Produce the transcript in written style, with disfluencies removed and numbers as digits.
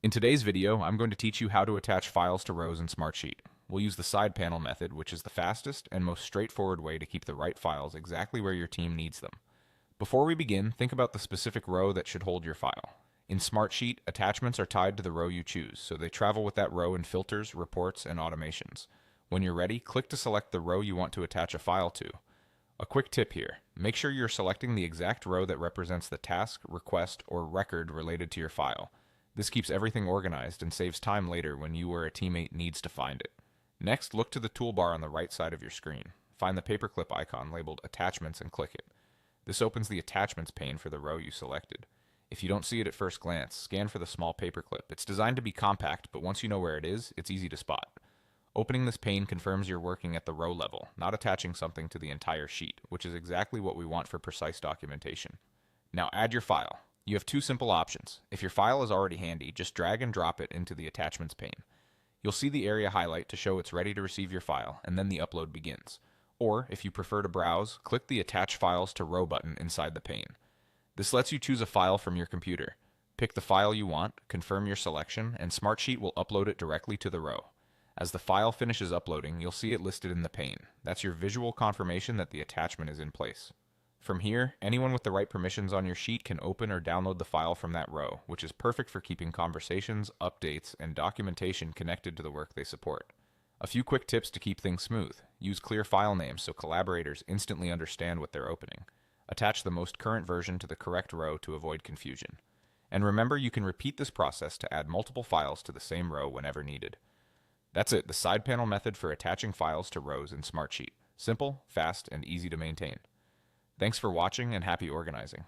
In today's video, I'm going to teach you how to attach files to rows in Smartsheet. We'll use the side panel method, which is the fastest and most straightforward way to keep the right files exactly where your team needs them. Before we begin, think about the specific row that should hold your file. In Smartsheet, attachments are tied to the row you choose, so they travel with that row in filters, reports, and automations. When you're ready, click to select the row you want to attach a file to. A quick tip here: make sure you're selecting the exact row that represents the task, request, or record related to your file. This keeps everything organized and saves time later when you or a teammate needs to find it. Next, look to the toolbar on the right side of your screen. Find the paperclip icon labeled Attachments and click it. This opens the Attachments pane for the row you selected. If you don't see it at first glance, scan for the small paperclip. It's designed to be compact, but once you know where it is, it's easy to spot. Opening this pane confirms you're working at the row level, not attaching something to the entire sheet, which is exactly what we want for precise documentation. Now add your file. You have two simple options. If your file is already handy, just drag and drop it into the Attachments pane. You'll see the area highlight to show it's ready to receive your file, and then the upload begins. Or, if you prefer to browse, click the Attach Files to Row button inside the pane. This lets you choose a file from your computer. Pick the file you want, confirm your selection, and Smartsheet will upload it directly to the row. As the file finishes uploading, you'll see it listed in the pane. That's your visual confirmation that the attachment is in place. From here, anyone with the right permissions on your sheet can open or download the file from that row, which is perfect for keeping conversations, updates, and documentation connected to the work they support. A few quick tips to keep things smooth: use clear file names so collaborators instantly understand what they're opening. Attach the most current version to the correct row to avoid confusion. And remember, you can repeat this process to add multiple files to the same row whenever needed. That's it, the side panel method for attaching files to rows in Smartsheet. Simple, fast, and easy to maintain. Thanks for watching and happy organizing.